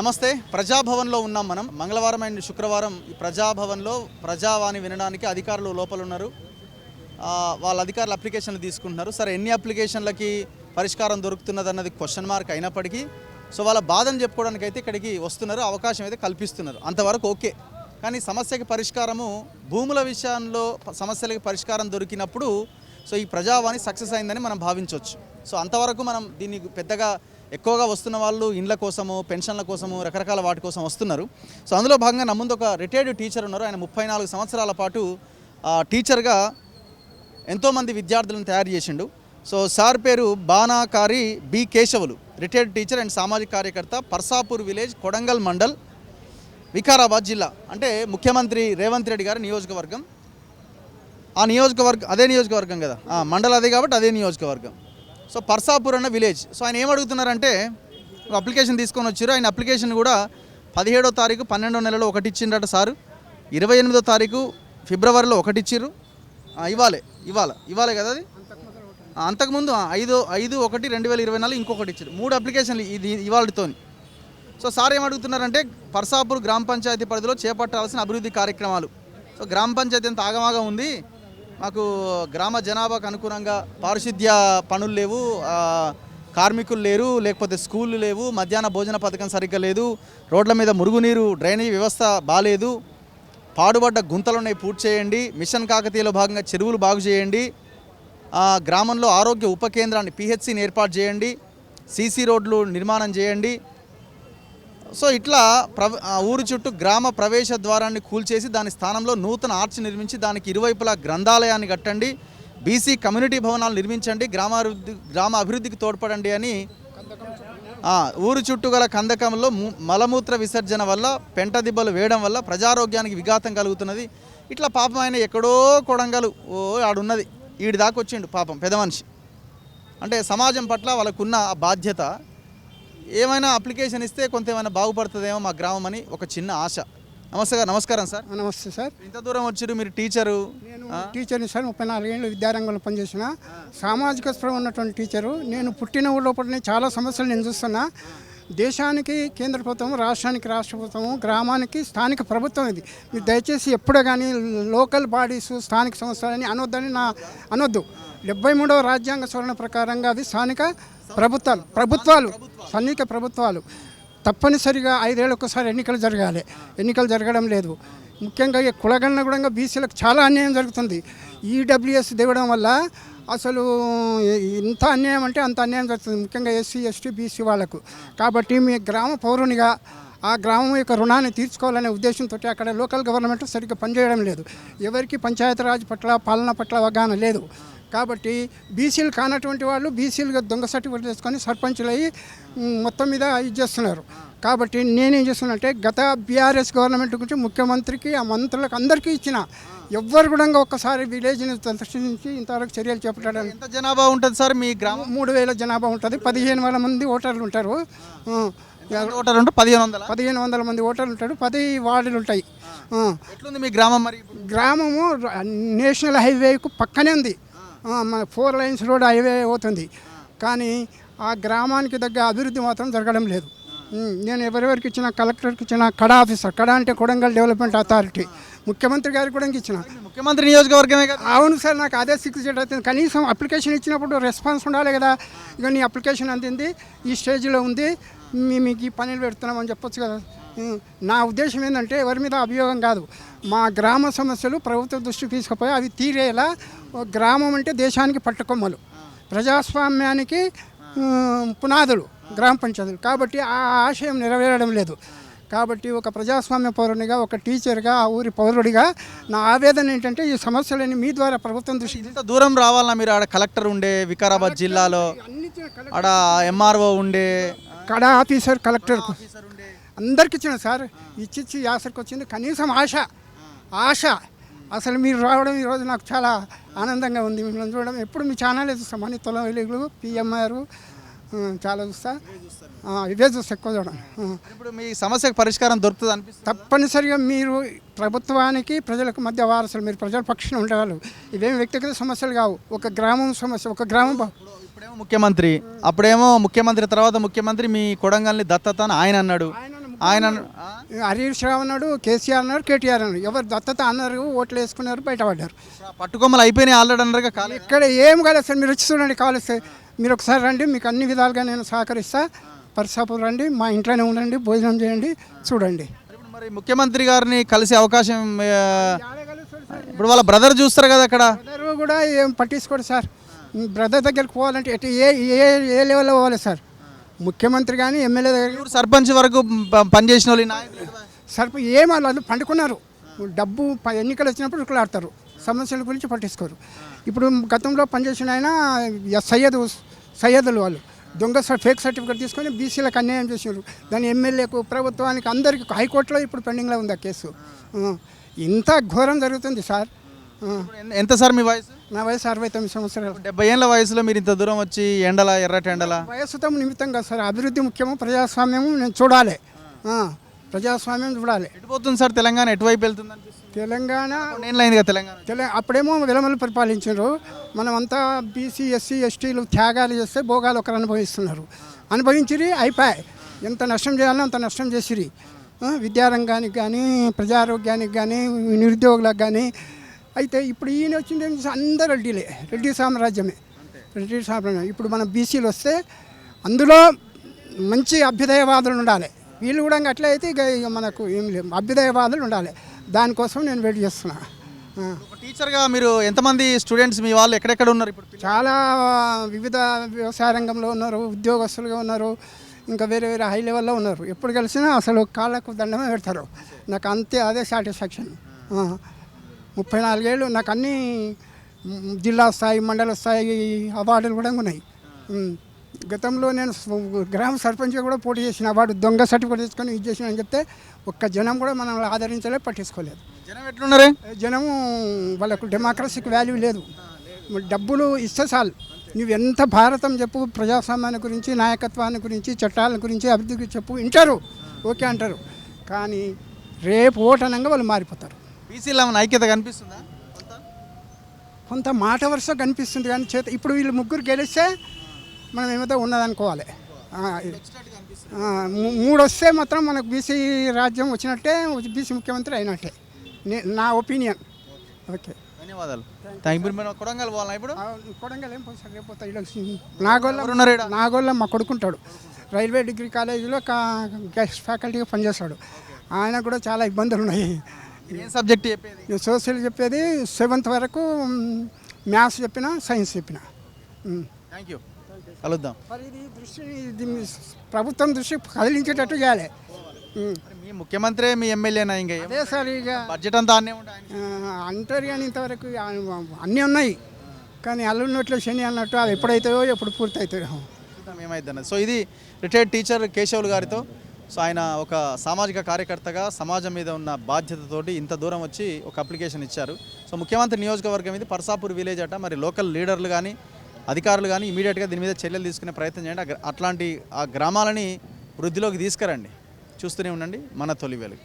నమస్తే. ప్రజాభవన్లో ఉన్నాం మనం. మంగళవారం అండ్ శుక్రవారం ఈ ప్రజాభవన్లో ప్రజావాణి వినడానికి అధికారులు లోపల ఉన్నారు. వాళ్ళ అధికారులు అప్లికేషన్లు తీసుకుంటున్నారు. సరే, ఎన్ని అప్లికేషన్లకి పరిష్కారం దొరుకుతున్నది అన్నది క్వశ్చన్ మార్క్ అయినప్పటికీ వాళ్ళ బాధను చెప్పుకోవడానికి అయితే ఇక్కడికి వస్తున్నారు, అవకాశం అయితే కల్పిస్తున్నారు. అంతవరకు ఓకే. కానీ సమస్యకి పరిష్కారము భూముల విషయంలో సమస్యలకి పరిష్కారం దొరికినప్పుడు ఈ ప్రజావాణి సక్సెస్ అయిందని మనం భావించవచ్చు. అంతవరకు మనం దీన్ని పెద్దగా ఎక్కువగా వస్తున్న వాళ్ళు ఇండ్ల కోసము, పెన్షన్ల కోసము, రకరకాల వాటి కోసం వస్తున్నారు. అందులో భాగంగా నా ముందు ఒక రిటైర్డ్ టీచర్ ఉన్నారు. ఆయన 34 సంవత్సరాల పాటు టీచర్గా ఎంతోమంది విద్యార్థులను తయారు చేసిండు. సార్ పేరు Banakari B Keshavulu, retired teacher and సామాజిక కార్యకర్త, పర్సాపూర్ విలేజ్, కొడంగల్ మండల్, వికారాబాద్ జిల్లా. అంటే ముఖ్యమంత్రి రేవంత్ రెడ్డి గారి నియోజకవర్గం. అదే నియోజకవర్గం కదా, మండల్ అదే కాబట్టి అదే నియోజకవర్గం. పర్సాపూర్ అన్న విలేజ్. ఆయన ఏమడుగుతున్నారంటే, ఒక అప్లికేషన్ తీసుకొని వచ్చారు. ఆయన అప్లికేషన్ కూడా 17వ తారీఖు 12వ నెలలో ఒకటి ఇచ్చిండట సారు, 28వ తారీఖు ఫిబ్రవరిలో ఒకటి ఇచ్చిర్రు, ఇవ్వాలి కదా అది. అంతకుముందు 5/1/2024 ఇంకొకటి ఇచ్చారు. 3 అప్లికేషన్లు ఇది ఇవాళతోని. సార్ ఏమడుగుతున్నారంటే, పర్సాపూర్ గ్రామ పంచాయతీ పరిధిలో చేపట్టాల్సిన అభివృద్ధి కార్యక్రమాలు. గ్రామ పంచాయతీ అంత ఆగమాగా ఉంది, మాకు గ్రామ జనాభాకు అనుగుణంగా పారిశుద్ధ్య పనులు లేవు, కార్మికులు లేరు, లేకపోతే స్కూళ్ళు లేవు, మధ్యాహ్న భోజన పథకం సరిగ్గా లేదు, రోడ్ల మీద మురుగునీరు డ్రైనేజ్ వ్యవస్థ బాగాలేదు, పాడుబడ్డ గుంతలున్నాయి పూర్తి చేయండి, మిషన్ కాకతీయలో భాగంగా చెరువులు బాగు చేయండి, గ్రామంలో ఆరోగ్య ఉప కేంద్రాన్ని పిహెచ్సిని ఏర్పాటు చేయండి, సీసీ రోడ్లు నిర్మాణం చేయండి. ఇట్లా ఊరు చుట్టూ గ్రామ ప్రవేశ ద్వారాన్ని కూల్చేసి దాని స్థానంలో నూతన ఆర్చ్ నిర్మించి దానికి ఇరువైపులా గ్రంథాలయాన్ని కట్టండి, బీసీ కమ్యూనిటీ భవనాలు నిర్మించండి, గ్రామ అభివృద్ధికి తోడ్పడండి అని ఊరు చుట్టూ గల కందకంలో మలమూత్ర విసర్జన వల్ల, పెంట దిబ్బలు వేయడం వల్ల ప్రజారోగ్యానికి విఘాతం కలుగుతున్నది. ఇట్లా పాపం ఆయన ఎక్కడో కొడంగలు ఆడున్నది, ఈడి దాకా వచ్చిండు పాపం పెద్ద మనిషి. అంటే సమాజం పట్ల వాళ్ళకున్న ఆ బాధ్యత, ఏమైనా అప్లికేషన్ ఇస్తే కొంత ఏమైనా బాగుపడుతుందేమో మా గ్రామం అని ఒక చిన్న ఆశ. నమస్కారం సార్. నమస్తే సార్. ఇంత దూరం వచ్చారు మీరు? టీచరు? నేను టీచర్ని సార్. 34 ఏళ్ళు విద్యారంగంలో పనిచేసిన సామాజిక స్పృహ ఉన్నటువంటి టీచరు. నేను పుట్టిన ఊళ్ళో చాలా సమస్యలు నేను చూస్తున్నా. దేశానికి కేంద్ర ప్రభుత్వం, రాష్ట్రానికి రాష్ట్ర ప్రభుత్వం, గ్రామానికి స్థానిక ప్రభుత్వం. ఇది మీరు దయచేసి ఎప్పుడో కానీ లోకల్ బాడీస్, స్థానిక సంస్థలని అనొద్దు. 73వ రాజ్యాంగ సవరణ ప్రకారంగా అది స్థానిక స్థానిక ప్రభుత్వాలు తప్పనిసరిగా 5 ఏళ్ళకి ఒకసారి ఎన్నికలు జరగాలి. ఎన్నికలు జరగడం లేదు. ముఖ్యంగా ఈ కులగణన కూడా బీసీలకు చాలా అన్యాయం జరుగుతుంది. ఈడబ్ల్యూఎస్ దిగడం వల్ల అసలు ఇంత అన్యాయం అంటే అంత అన్యాయం జరుగుతుంది, ముఖ్యంగా ఎస్సీ, ఎస్టీ, బీసీ వాళ్ళకు. కాబట్టి మీ గ్రామ పౌరునిగా ఆ గ్రామం యొక్క రుణాన్ని తీర్చుకోవాలనే ఉద్దేశంతో అక్కడ లోకల్ గవర్నమెంట్ సరిగ్గా పనిచేయడం లేదు. ఎవరికి పంచాయతీరాజ్ పట్ల, పాలన పట్ల అవగాహన లేదు. కాబట్టి బీసీలు కానటువంటి వాళ్ళు బీసీలుగా దొంగ సర్టిఫికేట్ చేసుకొని సర్పంచులు అయ్యి మొత్తం మీద ఇది చేస్తున్నారు. కాబట్టి నేనేం చేస్తున్నానంటే, గత బీఆర్ఎస్ గవర్నమెంట్ గురించి ముఖ్యమంత్రికి, ఆ మంత్రులకు అందరికీ ఇచ్చిన, ఎవ్వరు కూడా ఒక్కసారి విలేజ్ని దర్శించి ఇంతవరకు చర్యలు చేపట్టడానికి. ఎంత జనాభా ఉంటుంది సార్ మీ గ్రామం? 3000 జనాభా ఉంటుంది. 15,000 మంది ఓటర్లు ఉంటారు. 1500 మంది ఓటర్లు ఉంటారు. 10 వార్డులు ఉంటాయి. ఎట్లుంది మీ గ్రామం? మరి గ్రామము నేషనల్ హైవేకు పక్కనే ఉంది. మన 4 లైన్స్ రోడ్ హైవే అవుతుంది. కానీ ఆ గ్రామానికి తగ్గ అభివృద్ధి మాత్రం జరగడం లేదు. నేను ఎవరెవరికి ఇచ్చిన, కలెక్టర్కి ఇచ్చిన, కడా ఆఫీసర్, కడా అంటే కొడంగల్ డెవలప్మెంట్ అథారిటీ, ముఖ్యమంత్రి గారికి కూడా ఇచ్చిన. ముఖ్యమంత్రి నియోజకవర్గమే కదా? అవును సార్. నాకు అదే 6 అవుతుంది. కనీసం అప్లికేషన్ ఇచ్చినప్పుడు రెస్పాన్స్ ఉండాలి కదా. ఇక నీ అప్లికేషన్ అందింది, ఈ స్టేజ్లో ఉంది, మీకు ఈ పనులు పెడుతున్నామని చెప్పొచ్చు కదా. నా ఉద్దేశం ఏంటంటే, ఎవరి మీద అభియోగం కాదు, మా గ్రామ సమస్యలు ప్రభుత్వ దృష్టికి తీసుకుపోయి అవి తీరేలా. గ్రామం అంటే దేశానికి పట్టుకొమ్మలు, ప్రజాస్వామ్యానికి పునాదులు గ్రామ పంచాయతీలు. కాబట్టి ఆ ఆశయం నెరవేరడం లేదు. కాబట్టి ఒక ప్రజాస్వామ్య పౌరునిగా, ఒక టీచర్గా, ఆ ఊరి పౌరుడిగా నా ఆవేదన ఏంటంటే, ఈ సమస్యలని మీ ద్వారా ప్రభుత్వం దృష్టికి. ఇంత దూరం రావాలన్నా మీరు? ఆడ కలెక్టర్ ఉండే వికారాబాద్ జిల్లాలో, ఆడ ఎంఆర్ఓ ఉండే, కడా ఆఫీసర్, కలెక్టర్కు అందరికి ఇచ్చిన సార్. ఇచ్చి యాసరికి వచ్చింది. కనీసం ఆశ. అసలు మీరు రావడం ఈరోజు నాకు చాలా ఆనందంగా ఉంది. మిమ్మల్ని చూడడం. ఎప్పుడు మీ ఛానలే చూస్తాం, మనీ తొలం వెలుగులు, పిఎంఆర్ చాలా చూస్తా. ఇవే చూస్తా ఎక్కువ చూడడం. ఇప్పుడు మీ సమస్యకు పరిష్కారం దొరుకుతుంది అనిపిస్తుంది? తప్పనిసరిగా మీరు ప్రభుత్వానికి, ప్రజలకు మధ్య వారసులు, మీరు ప్రజల పక్షాన ఉండేవాళ్ళు. ఇవేమి వ్యక్తిగత సమస్యలు కావు, ఒక గ్రామం సమస్య. ఒక గ్రామం ముఖ్యమంత్రి, అప్పుడేమో ముఖ్యమంత్రి తర్వాత ముఖ్యమంత్రి మీ కొడంగల్ని దత్తత అని ఆయన అన్నాడు. ఆయన హరీష్ రావు అన్నాడు, కేసీఆర్ అన్నాడు, కేటీఆర్ అన్నాడు. ఎవరు దత్తత అన్నారు, ఓట్లు వేసుకున్నారు, బయటపడ్డారు. పట్టుకొమ్మలు అయిపోయినాయి ఆల్రెడీ అన్నారుగా కాలే. ఇక్కడ ఏం కాలేదు సార్, మీరు వచ్చి చూడండి, కావాలిస్తే మీరు ఒకసారి రండి, మీకు అన్ని విధాలుగా నేను సహకరిస్తా. పర్సాపూర్ రండి, మా ఇంట్లోనే ఉండండి, భోజనం చేయండి, చూడండి. ఇప్పుడు మరి ముఖ్యమంత్రి గారిని కలిసే అవకాశం ఇప్పుడు వాళ్ళ బ్రదర్ చూస్తారు కదా అక్కడ. బ్రదర్ కూడా ఏం పట్టించుకోడు సార్. బ్రదర్ దగ్గరికి పోవాలంటే ఎటు ఏ ఏ ఏ లెవెల్లో పోవాలి సార్? ముఖ్యమంత్రి కానీ ఎమ్మెల్యే దగ్గర ఊరు సర్పంచ్ వరకు పనిచేసిన వాళ్ళు ఈ నాయకులు కదా. సరిపో ఏం వాళ్ళు పండుకున్నారు. డబ్బు ఎన్నికలు వచ్చినప్పుడు ఉరుకులాడతారు, సమస్యల గురించి పట్టించుకోరు. ఇప్పుడు గతంలో పనిచేసిన ఆయన సయ్యదులు వాళ్ళు దొంగ ఫేక్ సర్టిఫికేట్ తీసుకొని బీసీలకు అన్యాయం చేసినారు. దాని ఎమ్మెల్యేకు, ప్రభుత్వానికి, అందరికీ హైకోర్టులో ఇప్పుడు పెండింగ్లో ఉంది ఆ కేసు. ఇంత ఘోరం జరుగుతుంది సార్. ఎంత సార్ మీ వయసు? నా వయసు 69 సంవత్సరాలు. 70 ఏళ్ళ వయసులో మీరు ఇంత దూరం వచ్చి ఎండల ఎర్రటి ఎండల వయసుతో నిమిత్తం కాదు సార్, అభివృద్ధి ముఖ్యము, ప్రజాస్వామ్యము నేను చూడాలి. ప్రజాస్వామ్యం చూడాలి. ఎటుపోతుంది సార్ తెలంగాణ, ఎటువైపు వెళ్తుంది అనిపిస్తుంది? తెలంగాణ నేనైందిగా తెలంగాణ. అప్పుడేమో విలమలు పరిపాలించారు. మనమంతా బీసీ, ఎస్సీ, ఎస్టీలు త్యాగాలు చేస్తే భోగాలు ఒకరు అనుభవించిరి, అయిపోయాయి. ఎంత నష్టం చేయాలో అంత నష్టం చేసిరి. విద్యారంగానికి కానీ, ప్రజారోగ్యానికి కానీ, నిరుద్యోగులకు కానీ. అయితే ఇప్పుడు ఈయన వచ్చింది అందరూ రెడ్డి సామ్రాజ్యమే. ఇప్పుడు మన బీసీలు వస్తే అందులో మంచి అభ్యుదయవాదులు ఉండాలి. వీళ్ళు కూడా అట్లా అయితే ఇక మనకు ఏం లేదు, అభ్యుదయవాదులు ఉండాలి. దానికోసం నేను వెయిట్ చేస్తున్నా. టీచర్గా మీరు ఎంతమంది స్టూడెంట్స్ మీ వాళ్ళు ఎక్కడెక్కడ ఉన్నారు ఇప్పుడు? చాలా వివిధ వ్యవసాయ రంగంలో ఉన్నారు, ఉద్యోగస్తులుగా ఉన్నారు, ఇంకా వేరే వేరే హై లెవెల్లో ఉన్నారు. ఎప్పుడు కలిసినా అసలు కాళ్ళకు దండమే పెడతారు. నాకు అదే సాటిస్ఫాక్షన్. 34 ఏళ్ళు నాకు అన్నీ జిల్లా స్థాయి, మండల స్థాయి అవార్డులు కూడా ఉన్నాయి. గతంలో నేను గ్రామ సర్పంచ్గా కూడా పోటీ చేసిన, అవార్డు దొంగ సర్టిఫికేట్ తీసుకొని ఇది చేసిన అని చెప్తే ఒక్క జనం కూడా మనల్ని ఆదరించలేదు, పట్టించుకోలేదు. జనం ఎట్లున్నారే? జనము వాళ్ళకు డెమోక్రసీకి వాల్యూ లేదు. డబ్బులు ఇస్తే చాలు. నువ్వు ఎంత భారతం చెప్పు, ప్రజాస్వామ్యాన్ని గురించి, నాయకత్వాన్ని గురించి, చట్టాల గురించి, అభివృద్ధి గురించి చెప్పు, వింటారు, ఓకే అంటారు. కానీ రేపు ఓటనంగా వాళ్ళు మారిపోతారు. బీసీలో ఐక్యత కనిపిస్తుందా? కొంత మాట వరుస కనిపిస్తుంది కానీ ఇప్పుడు వీళ్ళు ముగ్గురు గెలిస్తే మనం ఏమైతే ఉన్నదనుకోవాలి. 3 వస్తే మాత్రం మనకు బీసీ రాజ్యం వచ్చినట్టే, బీసీ ముఖ్యమంత్రి అయినట్టే నా ఒపీనియన్. ఓకే, ధన్యవాదాలు. కొడంగల్ పోవాలా ఇప్పుడు? కొడంగల్ ఏం పోయి రేపోతా. నాగోళ్ళ మా కొడుకుంటాడు, రైల్వే డిగ్రీ కాలేజీలో గెస్ట్ ఫ్యాకల్టీగా పనిచేస్తాడు. ఆయన కూడా చాలా ఇబ్బందులు ఉన్నాయి. ఏం సబ్జెక్ట్ చెప్పేది? సోషల్ చెప్పేది 7th వరకు, మ్యాథ్స్ చెప్పిన, సైన్స్ చెప్పిన. థ్యాంక్ యూ, కలుద్దాం. మరి ఇది ప్రభుత్వం దృష్టి కదిలించేటట్టు చేయాలి. మీ ముఖ్యమంత్రి మీ ఎమ్మెల్యేనా? ఇంకా అదే సార్, ఇక బడ్జెట్ అంతా అన్నీ ఉంటాయి అంటారు కానీ ఇంతవరకు అన్నీ ఉన్నాయి కానీ అల్లున్నట్లు శని అన్నట్టు అది ఎప్పుడైతాయో ఎప్పుడు పూర్తి అవుతాయో ఏమైందన్నది. సో ఇది రిటైర్డ్ టీచర్ కేశవులు గారితో. సో ఆయన ఒక సామాజిక కార్యకర్తగా సమాజం మీద ఉన్న బాధ్యతతోటి ఇంత దూరం వచ్చి ఒక అప్లికేషన్ ఇచ్చారు. సో ముఖ్యమంత్రి నియోజకవర్గం ఇది పర్సాపూర్ విలేజ్ అట. మరి లోకల్ లీడర్లు కానీ, అధికారులు కానీ ఇమీడియట్గా దీని మీద చర్యలు తీసుకునే ప్రయత్నం చేయండి. అట్లాంటి ఆ గ్రామాలని వృద్ధిలోకి తీసుకురండి. చూస్తూనే ఉండండి మన తొలి వెలుగు.